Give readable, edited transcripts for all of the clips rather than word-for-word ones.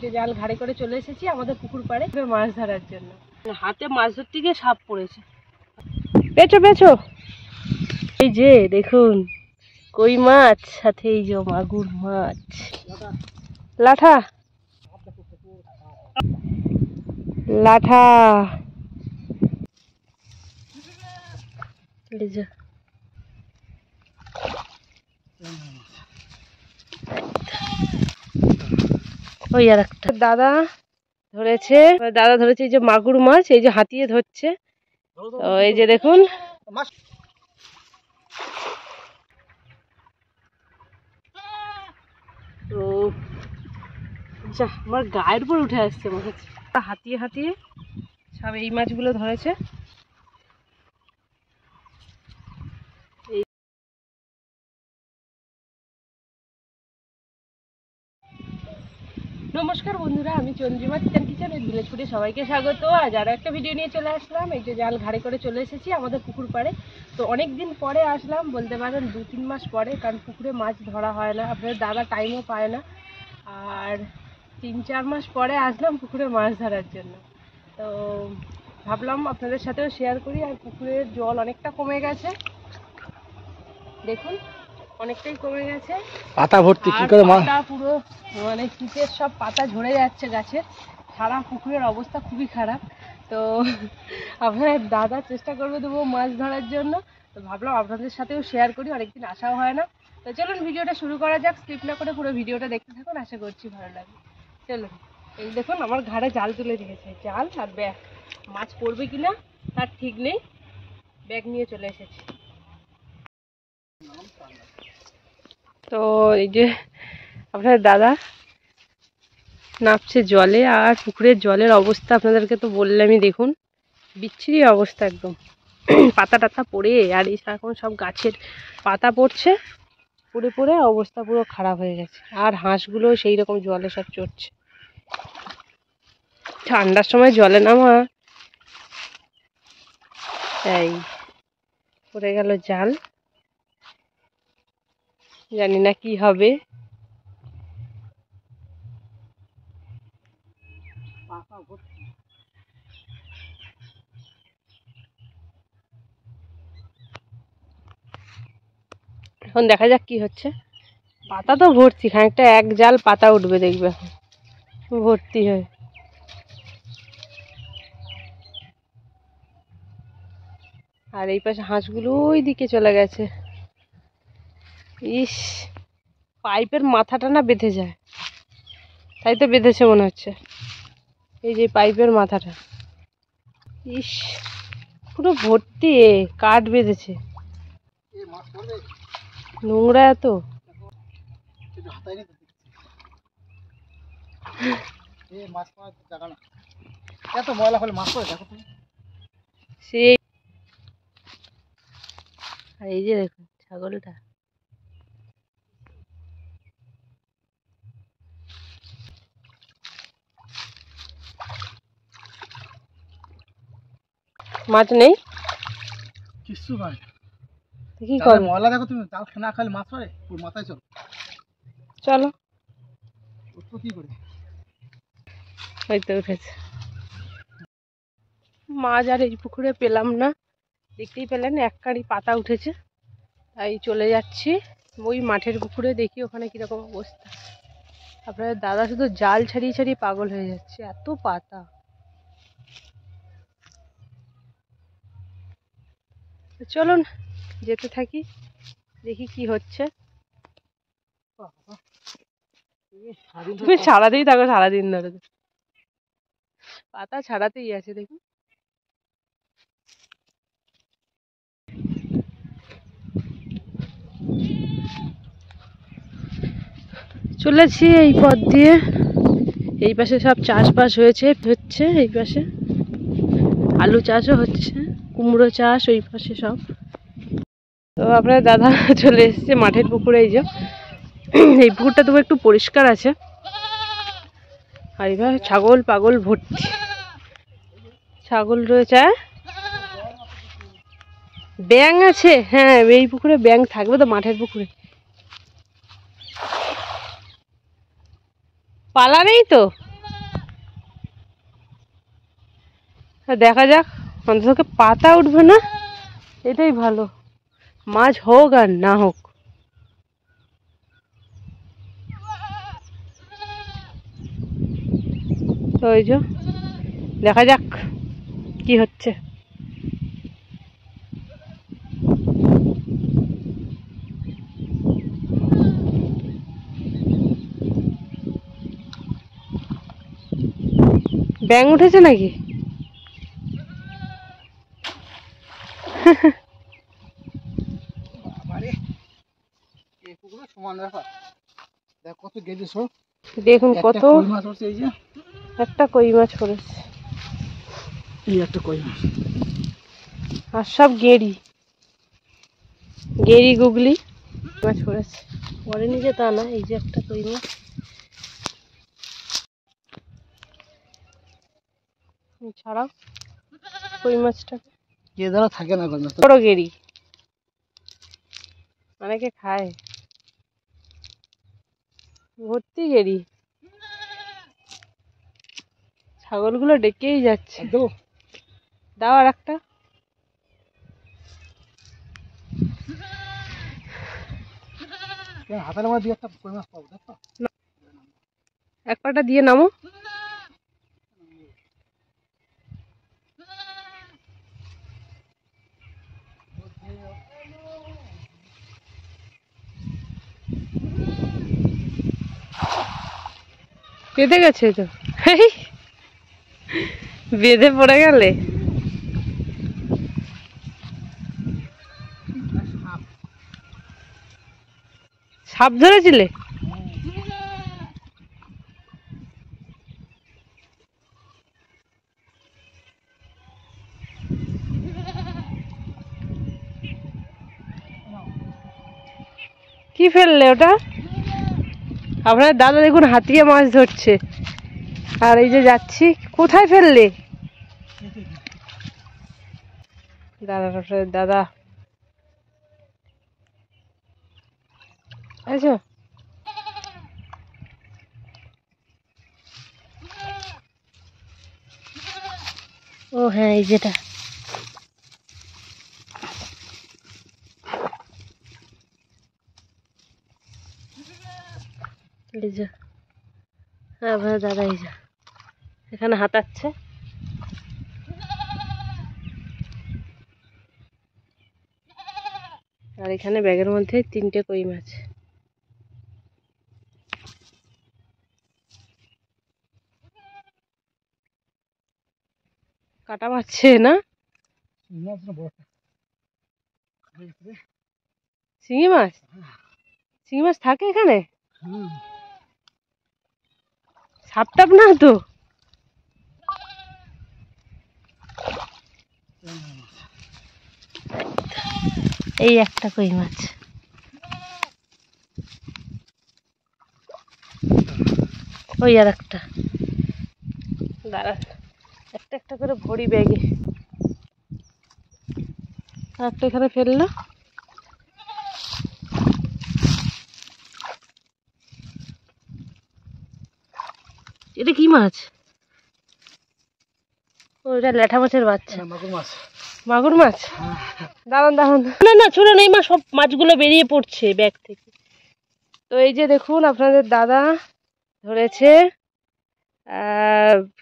যে জাল ঘাড়ে করে চলে এসেছি আমাদের পুকুর পাড়ে মাছ ধরার জন্য। হাতে মাছ ধরতে গিয়ে সাপ পড়েছে। পেছো পেছো, এই যে দেখুন কই মাছ, সাথে এই যে মাগুর মাছ, লাঠা লাঠা, এই যে ওই আর একটা দাদা ধরেছে, এই যে মাগুর মাছ, এই যে হাতিয়ে ধরছে। তো এই যে দেখুন তো আমার গায়ের উপর উঠে আসছে মনে হচ্ছে। হাতিয়ে হাতিয়ে সব এই মাছগুলো ধরেছে। নমস্কার বন্ধুরা, আমি চন্দ্রিমা চিকেন কিচেনের ভিলেজ ফুডে সবাইকে স্বাগত। আজ আরও একটা ভিডিও নিয়ে চলে আসলাম। এই যে জাল ঘাড়ে করে চলে এসেছি আমাদের পুকুর পাড়ে। তো অনেক দিন পরে আসলাম, বলতে পারেন 2-3 মাস পরে, কারণ পুকুরে মাছ ধরা হয় না, আপনাদের দাদা টাইমও পায় না। আর 3-4 মাস পরে আসলাম পুকুরে মাছ ধরার জন্য। তো ভাবলাম আপনাদের সাথেও শেয়ার করি। আর পুকুরের জল অনেকটা কমে গেছে, দেখুন অনেকটাই কমে গেছে। পাতা ভর্তি, কি করে পাতা পুরো মানে শীতের সব পাতা ঝরে যাচ্ছে গাছের। সারা পুকুরের অবস্থা খুবই খারাপ। তো আপনার দাদা চেষ্টা করবে দেবো মাছ ধরার জন্য। তো ভাবলাম আপনাদের সাথেও শেয়ার করি, অনেকদিন আসাও হয় না। তো চলুন ভিডিওটা শুরু করা যাক। স্কিপ না করে পুরো ভিডিওটা দেখতে থাকুন, আশা করছি ভালো লাগবে। চলুন, এই দেখুন আমার ঘাড়ে জাল তুলে দিয়েছে, জাল আর ব্যাগ। মাছ পড়বে কিনা তার ঠিক নেই, ব্যাগ নিয়ে চলে এসেছি। তো এই যে আপনার দাদা নামছে জলে। আর পুকুরের জলের অবস্থা আপনাদেরকে তো বললামই, দেখুন বিচ্ছিরি অবস্থা একদম। পাতা টাতা পড়ে, আর এই এখন সব গাছের পাতা পড়ছে, পড়ে পড়ে অবস্থা পুরো খারাপ হয়ে গেছে। আর হাঁসগুলো সেই রকম জলে সব চড়ছে। ঠান্ডার সময় জলে নামা, এই পড়ে গেল জাল, জানি না কি হবে। এখন দেখা যাক কি হচ্ছে। পাতা তো ভর্তি, খানিকটা এক জাল পাতা উঠবে দেখবে এখন ভর্তি হয়ে। আর এই পাশে হাঁসগুলো ওই দিকে চলে গেছে। ইস, পাইপের মাথাটা না বেঁধে যায়, তাই তো বেঁধেছে মনে হচ্ছে। এই যে পাইপের মাথাটা, ইস পুরো ভর্তি কাঠ বেঁধেছে। নোংরা এত, সেই। আর এই যে দেখুন ছাগলটা, মাছ নেই কিছু ভাই, কি করবে ময়লা? দেখো তুমি জাল না খালি মাছ পড়ে পুরো মাথায়। চলো চলো, কি করে হয়তো উঠেছে মাছ। আর এই পুকুরে পেলাম না, দেখতেই পেলেন এক কাঁড়ি পাতা উঠেছে, তাই চলে যাচ্ছি ওই মাঠের পুকুরে, দেখি ওখানে কিরকম অবস্থা। আপনাদের দাদা শুধু জাল ছাড়িয়ে ছাড়িয়ে পাগল হয়ে যাচ্ছে, এত পাতা। চলুন যেতে থাকি, দেখি কি হচ্ছে। তুমি ছাড়াতেই থাকো সারাদিন ধরে, পাতা ছাড়াতেই আছে দেখুন। চলেছি এই পথ দিয়ে, এই পাশে সব চাষবাস হচ্ছে। এই পাশে আলু চাষও হচ্ছে, কুমড়ো চাষ ওই পাশে সব। তো আপনার দাদা চলে এসেছে মাঠের পুকুরে। এই যে এই পুকুরটা তবু একটু পরিষ্কার আছে। আর এবার ছাগল পাগল ভর্তি, ছাগল রয়েছে, ব্যাঙ আছে। হ্যাঁ এই পুকুরে ব্যাঙ থাকবে তো, মাঠের পুকুরে পালা নেই তো। দেখা যাক, অন্তত পাতা উঠবে না, এটাই ভালো। মাছ হোক আর না হোক। তো এই যে দেখা যাক কি হচ্ছে। ব্যাঙ উঠেছে নাকি? দেখুন কত একটা কই মাছ পড়েছে, আর সব গেঁড়ি গেঁড়ি গুগলি মাছ পড়েছে। পড়েনি যে তা না, এই যে একটা কই মাছ। ছাড়াও কই মাছটা থাকে না, বড় গেঁড়ি অনেকে খায়, ভর্তি গেঁড়ি। ছাগলগুলো ডেকেই যাচ্ছে। দাও আর একটা। এক পাটা দিয়ে নামো। বেঁধে গেছে তো, বেঁধে পড়ে গেলে। সাপ ধরেছিলে? কি ফেললে ওটা? আপনার দাদা দেখুন হাতিয়ে মাছ ধরছে, আর এই যে যাচ্ছি। কোথায় ফেললে? দাদা দাদা আচ্ছা, ও হ্যাঁ, এই যেটা। এই যে হ্যাঁ ভাই, দাদা এই যে এখানে হাতাচ্ছে। আর এখানে ব্যাগের মধ্যে 3টে কই মাছ। কাটা মারছে না? শিঙি মাছ? শিঙি মাছ থাকে এখানে? সাপ টাপ না তো? এই একটা কই মাছ। ওই আর একটা। দাঁড়া, একটা একটা করে ভরি ব্যাগে। আর একটা এখানে ফেললো। এটা কি মাছ? ওইটা ল্যাঠা মাছের বাচ্চা। মাগুর মাছ। মাগুর মাছ? দাঁড়ান দাঁড়ান, না না ছুড়ে নেই মা, সব মাছগুলো বেরিয়ে পড়ছে ব্যাগ থেকে। তো এই যে দেখুন আপনাদের দাদা ধরেছে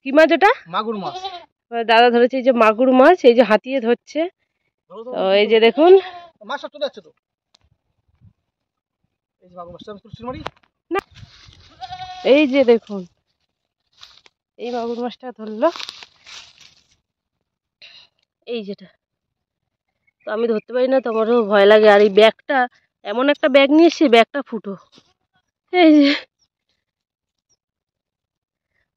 কি মাছ ওটা? মাগুর মাছ। দাদা ধরেছে এই যে মাগুর মাছ, এই যে হাতিয়ে ধরছে। তো এই যে দেখুন মাছ চলে যাচ্ছে তো, এই যে মাগুর মাছটা না, এই যে দেখুন এই মাগুর মাছটা ধরলো, এই যেটা। তো আমি ধরতে পারি না, তো আমারও ভয় লাগে। আর এই ব্যাগটা, এমন একটা ব্যাগ নিয়ে এসেছি, ব্যাগটা ফুটো। এই যে,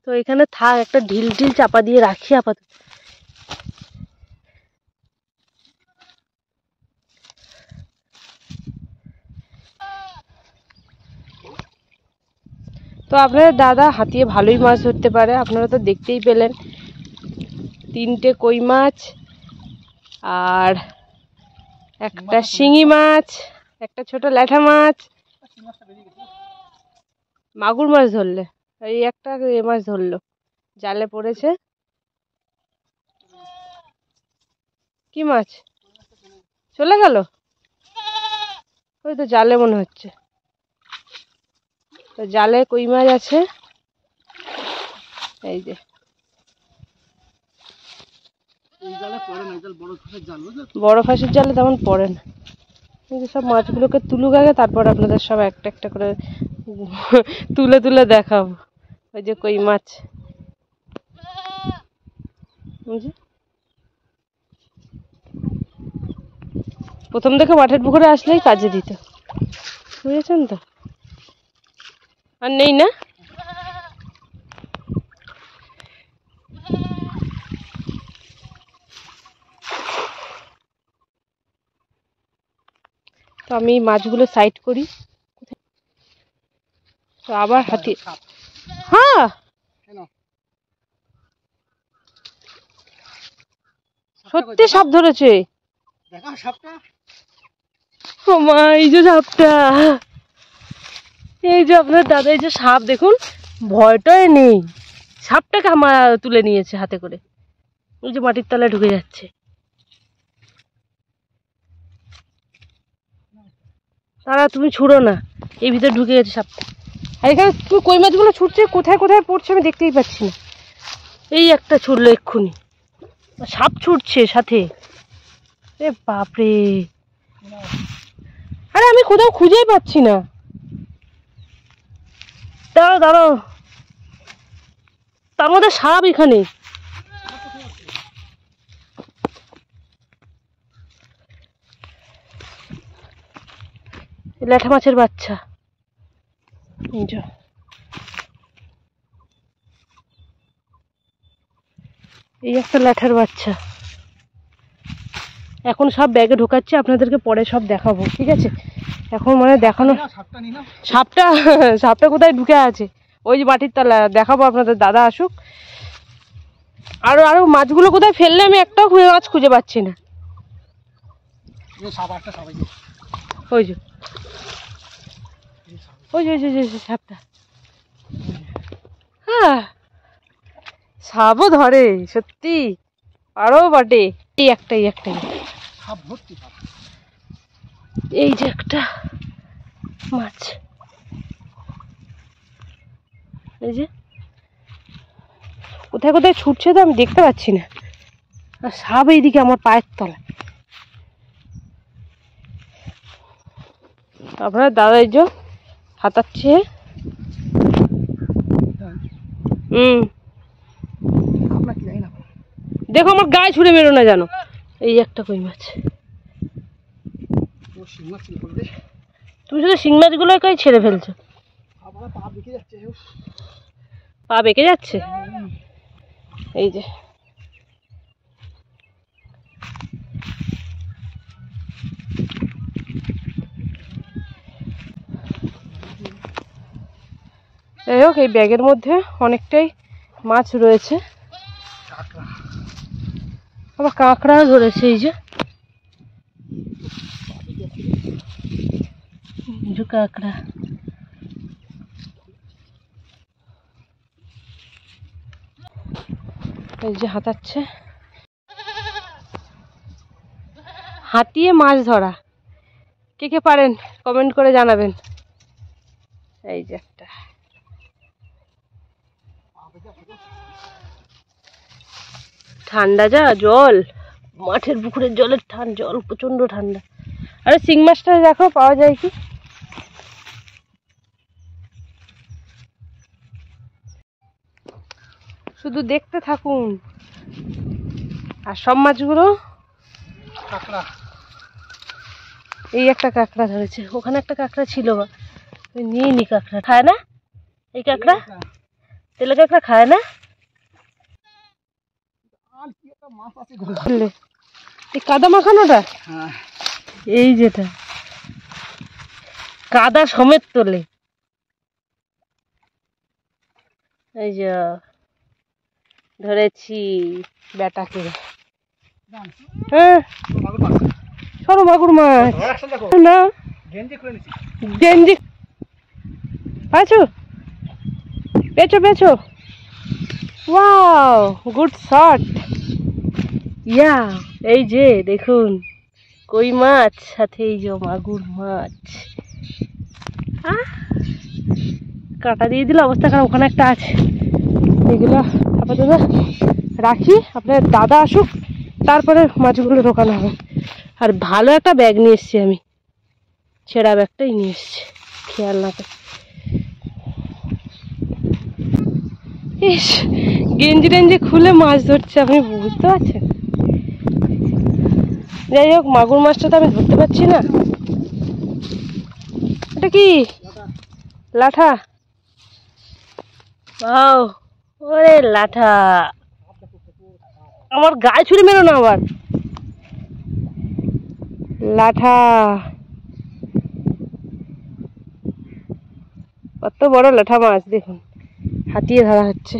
তো এখানে থাক, একটা ঢিল ঢিল চাপা দিয়ে রাখি আপাতত। তো আপনাদের দাদা হাতিয়ে ভালোই মাছ ধরতে পারে, আপনারা তো দেখতেই পেলেন। 3টে কই মাছ, আর একটা শিঙি মাছ, একটা ছোট ল্যাঠা মাছ। মাগুর মাছ ধরলে, এই একটা এ মাছ ধরলো, জালে পড়েছে। কি মাছ চলে গেল? ওই তো জালে মনে হচ্ছে, তো জালে কই মাছ আছে। এই যে বড় ফাঁসির জালে তেমন পড়ে না। এই যে সব মাছগুলোকে তুলুক আগে, তারপর আপনাদের সব একটা একটা করে তুলে তুলে দেখাবো। ওই যে কই মাছ, প্রথম থেকে মাঠের পুকুরে আসলেই কাজে দিত, বুঝেছেন তো? আর নেই না? তো আমি মাছগুলো সাইড করি, তো আবার হাতি। হ্যাঁ সত্যি সাপ ধরেছে। ও মা, এই যে সাপটা, এই যে আপনার দাদা, এই যে সাপ দেখুন, ভয়টাই নেই। সাপটাকে আমার তুলে নিয়েছে হাতে করে, ওই যে মাটির তলায় ঢুকে যাচ্ছে। তারা তুমি ছুড়ো না, এই ভিতরে ঢুকে গেছে সাপটা। আর এখানে তুমি কই মাছগুলো ছুটছে, কোথায় কোথায় পড়ছে আমি দেখতেই পাচ্ছি না। এই একটা ছুটলো এক্ষুনি, সাপ ছুটছে সাথে। এ বাপরে, আরে আমি কোথাও খুঁজেই পাচ্ছি না। দাঁড়াও দাঁড়াও, তার মধ্যে সাপ এখানে। ল্যাঠা মাছের বাচ্চা, এই একটা ল্যাঠার বাচ্চা। এখন সব ব্যাগে ঢোকাচ্ছি, আপনাদেরকে পরে সব দেখাবো, ঠিক আছে? এখন মানে দেখানো, সাপটা সাপটা কোথায় ঢুকে আছে ওই যে মাটির তলা, দেখাবো আপনাদের, দাদা আসুক। আরো আরো মাছগুলো কোথায় ফেললে আমি একটাও মাছ খুঁজে পাচ্ছি না। ওই যে ওই যে সাপটা, হ্যাঁ সাপও ধরে সত্যি, আরো বটে। এই একটাই এই যে একটা মাছ, এই যে কোথায় কোথায় ছুটছে তো আমি দেখতে পাচ্ছি না। আর সাপ এইদিকে আমার পায়ের তলায়। আপনার দাদা এই যে হাতাচ্ছে। দেখো আমার গায়ে ছুঁড়ে মেরো না জানো। এই একটা কই মাছ, তুমি শুধু শিং মাছগুলো কই ছেড়ে ফেলছো, পা বেঁকে যাচ্ছে। এই যে যাই হোক, এই ব্যাগের মধ্যে অনেকটাই মাছ রয়েছে, আবার কাঁকড়াও ধরেছে। এই যে কাঁকড়া, এই যে হাতাচ্ছে। হাতিয়ে মাছ ধরা কে কে পারেন কমেন্ট করে জানাবেন। এই যে একটা, ঠান্ডা যা জল, মাঠের পুকুরের জলের জল প্রচন্ড ঠান্ডা। আরে শিং মাছটা দেখো পাওয়া যায় কি। শুধু দেখতে থাকুন। আর সব মাছগুলো কাঁকড়া, এই একটা কাঁকড়া ধরেছে, ওখানে একটা কাঁকড়া ছিল, নিয়ে নি। কাঁকড়া খায় না, এই কাঁকড়া তেলে কাঁকড়া খায় না। এই কাদা মাখানোটা, এই যেটা কাদা সমেত তোলে। এই যে ধরেছি বেটাকে, হ্যাঁ সরো মাগুর মাছ না, গেঞ্জি পাইছো, পেছো পেছো, ওয়াও গুড শট। ইয়া এই যে দেখুন কই মাছ, সাথে এই যে মাগুর মাছ। কাঁটা দিয়ে দিলে অবস্থা খারাপ। ওখানে একটা আছে, এগুলো আপাতত রাখি, আপনার দাদা আসুক তারপরে মাছগুলো ঢোকানো হবে। আর ভালো একটা ব্যাগ নিয়ে এসছি আমি, ছেঁড়া ব্যাগটাই নিয়ে এসছি খেয়াল না করে। ইস, গেঞ্জি টেঞ্জি খুলে মাছ ধরছে, আপনি বুঝতে পারছেন। যাই হোক, মাগুর মাছটা তো আমি ধরতে পারছি না। এটা কি লাঠা? বাও, ওরে লাঠা, আমার গায়ে ছুরি মেরো না আবার। লাঠা, কত বড় লাঠা মাছ দেখুন, হাতিয়ে ধরা হচ্ছে।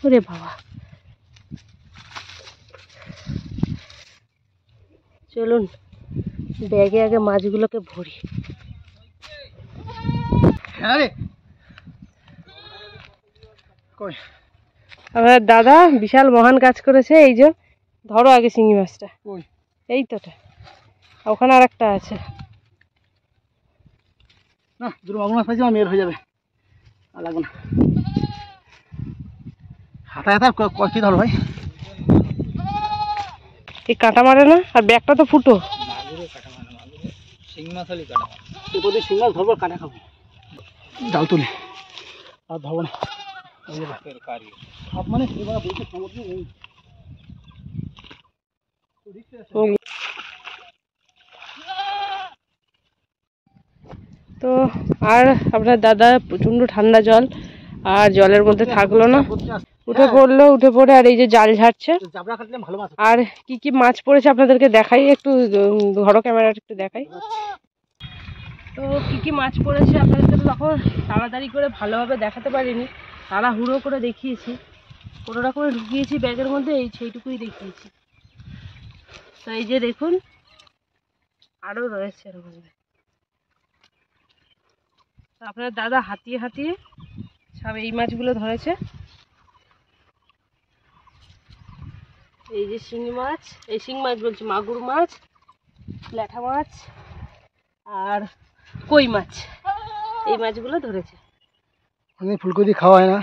ওরে বাবা, চলুন ব্যাগে আগে মাছগুলোকে ভরি। আমার দাদা বিশাল মহান কাজ করেছে। এই যে ধরো আগে শিঙি মাছটা, এই তোটা, ওখানে আর একটা আছে। না, দুটো মাগুর মাছ পাইছি, আমার মেয়ের হয়ে যাবে, আর লাগবে না। হাতা হাতা কী ধরো ভাই, এই কাঁটা মারে না, আর ব্যাগটা তো ফুটো। শিং মাছ হলে কাঁটা মারে, শিং মাছ ধরবো, কাঁটা খাবো, জাল তুলে আর ধরবো না। মানে তো আর আপনার দাদা প্রচন্ড ঠান্ডা জল, আর জলের মধ্যে থাকলো না, উঠে পড়লো। উঠে পড়ে আর এই যে জাল ঝাড়ছে। আর কি কি মাছ পড়েছে আপনাদেরকে দেখাই, একটু ধরো ক্যামেরাটা একটু দেখাই। তো কি কি মাছ পড়েছে আপনাদেরকে তো তখন তাড়াতাড়ি করে ভালোভাবে দেখাতে পারিনি, তাড়াহুড়ো করে দেখিয়েছি, কোনোটা করে ঢুকিয়েছি ব্যাগের মধ্যে, এই সেইটুকুই দেখিয়েছি। তো এই যে দেখুন আরও রয়েছে এর মধ্যে। আপনার দাদা হাতিয়ে হাতিয়ে সব এই মাছগুলো ধরেছে। এই যে শিঙি মাছ, এই শিং মাছ বলছি, মাগুর মাছ, ল্যাঠা মাছ আর কই মাছ, এই মাছগুলো ধরেছে। ফুলকপি খাওয়া হয় না,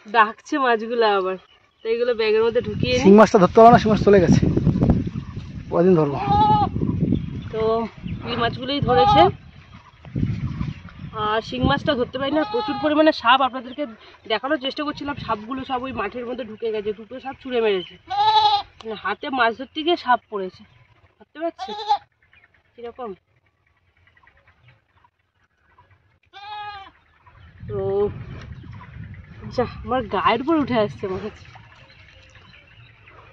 ডাকছে মাছগুলো আবার, তো এইগুলো ব্যাগের মধ্যে ঢুকিয়ে শিং মাছটা ধরতে পারবো না, শিং মাছ চলে গেছে, কদিন ধরবো। তো এই মাছগুলোই ধরেছে। আর শিং মাছটা ধরতে পারি না, প্রচুর পরিমাণে সাপ, আপনাদেরকে দেখানোর চেষ্টা করছিলাম। সাপগুলো সব ওই মাঠের মধ্যে ঢুকে গেছে, দুটো সাপ ছুঁড়ে মেরেছে, মানে হাতে মাছ ধরতে গিয়ে সাপ পড়েছে, ধরতে পারছি কিরকম। তো যা, আমার গায়ের উপর উঠে আসছে মাছ।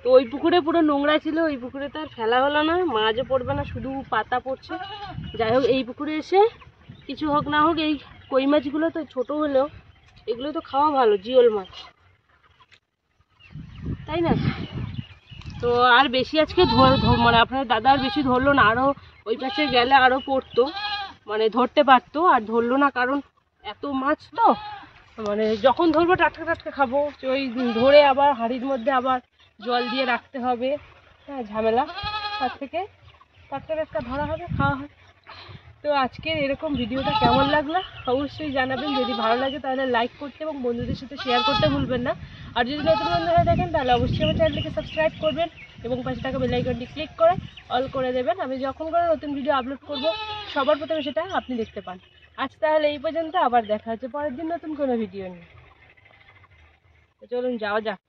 তো ওই পুকুরে পুরো নোংরা ছিল, ওই পুকুরে তো আর ফেলা হলো না, মাছও পড়বে না, শুধু পাতা পড়ছে। যাই হোক, এই পুকুরে এসে কিছু হোক না হোক, এই কই মাছগুলো তো ছোট হলেও এগুলো তো খাওয়া ভালো, জিওল মাছ, তাই না? তো আর বেশি আজকে মানে আপনার দাদা আর বেশি ধরলো না, আরও ওই পাশে গেলে আরও পড়তো, মানে ধরতে পারতো, আর ধরলো না কারণ এত মাছ তো, মানে যখন ধরবো টাটকা টাটকা খাবো, ওই ধরে আবার হাঁড়ির মধ্যে আবার জল দিয়ে রাখতে হবে, হ্যাঁ ঝামেলা, তার থেকে টাটকা টাটকা ধরা হবে, খাওয়া হবে। তো আজকের এরকম ভিডিওটা কেমন লাগলো অবশ্যই জানাবেন। যদি ভালো লাগে তাহলে লাইক করতে এবং বন্ধুদের সাথে শেয়ার করতে ভুলবেন না। আর যদি নতুন বন্ধু হয়ে থাকেন তাহলে অবশ্যই আমার চ্যানেলটিকে সাবস্ক্রাইব করবেন এবং পাশে থাকা বেল আইকনটি ক্লিক করে অল করে দেবেন। আমি যখন করে নতুন ভিডিও আপলোড করব সবার প্রথমে সেটা আপনি দেখতে পান। আজ তাহলে এই পর্যন্ত, আবার দেখা হচ্ছে পরের দিন নতুন কোনো ভিডিও নিয়ে। তো চলুন যাওয়া যাক।